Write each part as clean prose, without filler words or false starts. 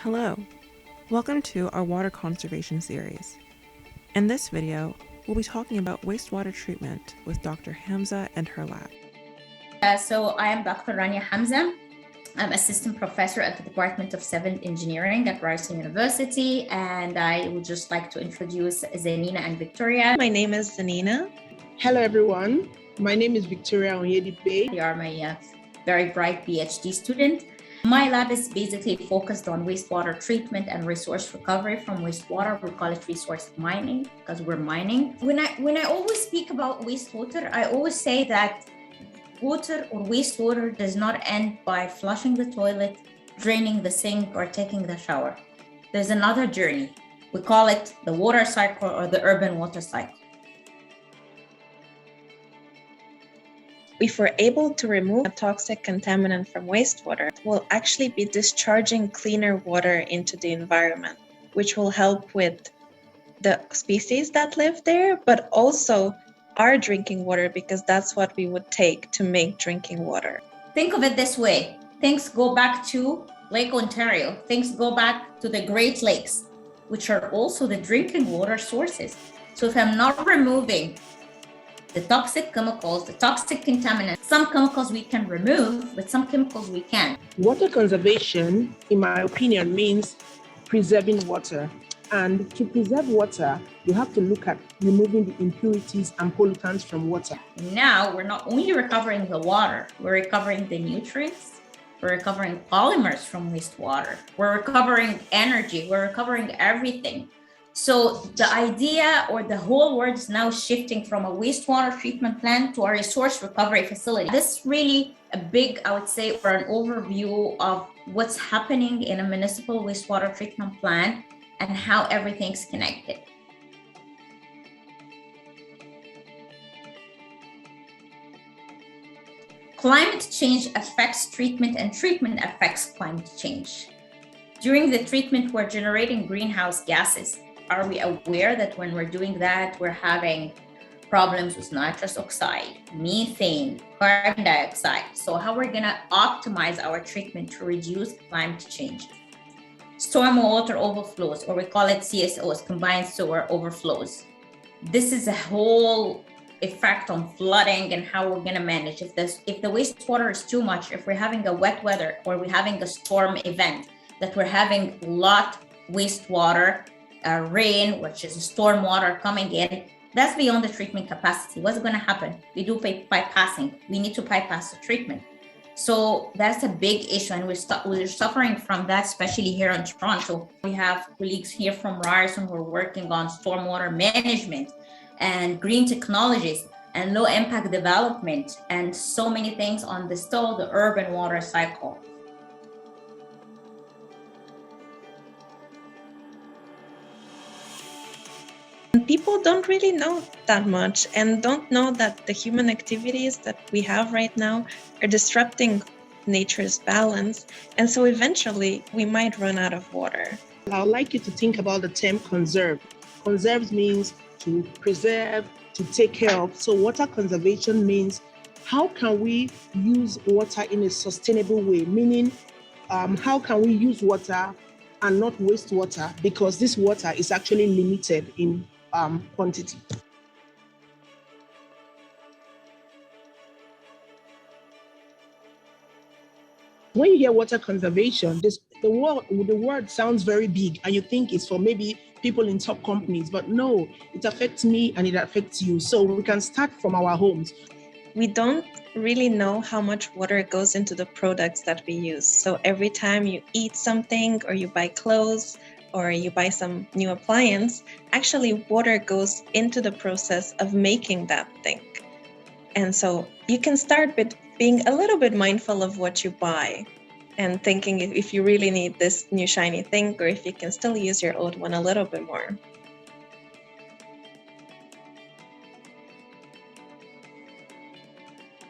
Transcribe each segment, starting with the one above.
Hello, welcome to our water conservation series. In this video, we'll be talking about wastewater treatment with Dr. Hamza and her lab. So I am Dr. Rania Hamza. I'm assistant professor at the Department of Civil Engineering at Ryerson University, and I would just like to introduce Zanina and Victoria. My name is Zanina. Hello everyone, my name is Victoria Onyedibe. You are my very bright PhD student. My lab is basically focused on wastewater treatment and resource recovery from wastewater. We call it resource mining because we're mining. When I always speak about wastewater, I always say that water or wastewater does not end by flushing the toilet, draining the sink, or taking the shower. There's another journey. We call it the water cycle or the urban water cycle. If we're able to remove a toxic contaminant from wastewater, we'll actually be discharging cleaner water into the environment, which will help with the species that live there, but also our drinking water, because that's what we would take to make drinking water. Think of it this way. Things go back to Lake Ontario. Things go back to the Great Lakes, which are also the drinking water sources. So if I'm not removing the toxic chemicals, the toxic contaminants, some chemicals we can remove, but some chemicals we can't. Water conservation, in my opinion, means preserving water. And to preserve water, you have to look at removing the impurities and pollutants from water. Now, we're not only recovering the water, we're recovering the nutrients, we're recovering polymers from wastewater, we're recovering energy, we're recovering everything. So the idea or the whole world is now shifting from a wastewater treatment plant to a resource recovery facility. This is really a big, I would say, or an overview of what's happening in a municipal wastewater treatment plant and how everything's connected. Climate change affects treatment and treatment affects climate change. During the treatment, we're generating greenhouse gases. Are we aware that when we're doing that, we're having problems with nitrous oxide, methane, carbon dioxide? So how we're gonna optimize our treatment to reduce climate change? Stormwater overflows, or we call it CSOs, combined sewer overflows. This is a whole effect on flooding and how we're gonna manage. If the wastewater is too much, if we're having a wet weather or we're having a storm event, that we're having a lot wastewater, rain, which is storm water coming in, that's beyond the treatment capacity. What's going to happen? We do bypassing. We need to bypass the treatment. So that's a big issue, and we're suffering from that, especially here in Toronto. We have colleagues here from Ryerson who are working on stormwater management and green technologies and low impact development and so many things on the urban water cycle. People don't really know that much and don't know that the human activities that we have right now are disrupting nature's balance. And so eventually we might run out of water. I would like you to think about the term conserve. Conserve means to preserve, to take care of. So water conservation means how can we use water in a sustainable way? Meaning, how can we use water and not waste water? Because this water is actually limited in quantity. When you hear water conservation, the word sounds very big and you think it's for maybe people in top companies, but no, it affects me and it affects you. So we can start from our homes. We don't really know how much water goes into the products that we use. So every time you eat something or you buy clothes or you buy some new appliance, actually water goes into the process of making that thing. And so you can start with being a little bit mindful of what you buy and thinking if you really need this new shiny thing or if you can still use your old one a little bit more.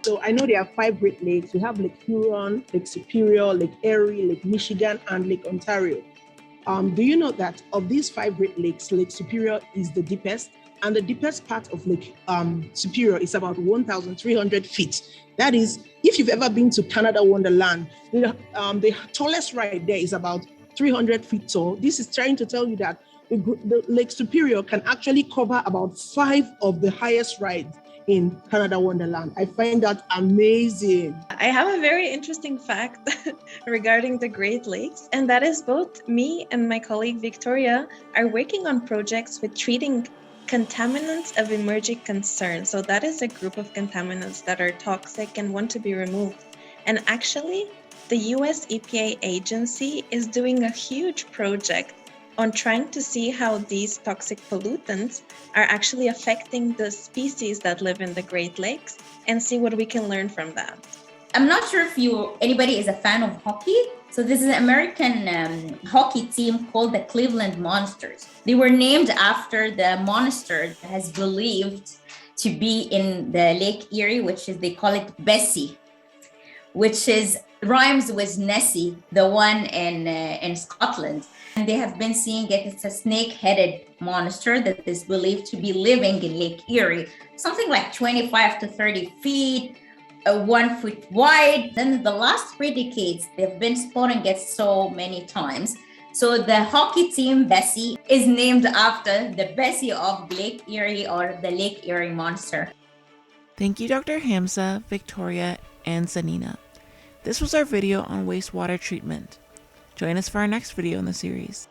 So I know there are 5 Great Lakes. We have Lake Huron, Lake Superior, Lake Erie, Lake Michigan, and Lake Ontario. Do you know that of these 5 Great Lakes, Lake Superior is the deepest? And the deepest part of Lake Superior is about 1,300 feet. That is, if you've ever been to Canada Wonderland, the tallest ride there is about 300 feet tall. This is trying to tell you that the Lake Superior can actually cover about 5 of the highest rides in Canada Wonderland. I find that amazing. I have a very interesting fact regarding the Great Lakes, and that is both me and my colleague Victoria are working on projects with treating contaminants of emerging concern. So that is a group of contaminants that are toxic and want to be removed. And actually, the US EPA agency is doing a huge project on trying to see how these toxic pollutants are actually affecting the species that live in the Great Lakes and see what we can learn from that. I'm not sure if anybody is a fan of hockey. So this is an American hockey team called the Cleveland Monsters. They were named after the monster that has believed to be in the Lake Erie, which is, they call it Bessie, which rhymes with Nessie, the one in Scotland. And they have been seeing it. It's a snake-headed monster that is believed to be living in Lake Erie, something like 25 to 30 feet, 1 foot wide. Then in the last 3 decades, they've been spotting it so many times. So the hockey team Bessie is named after the Bessie of Lake Erie, or the Lake Erie monster. Thank you, Dr. Hamza, Victoria, and Zanina. This was our video on wastewater treatment. Join us for our next video in the series.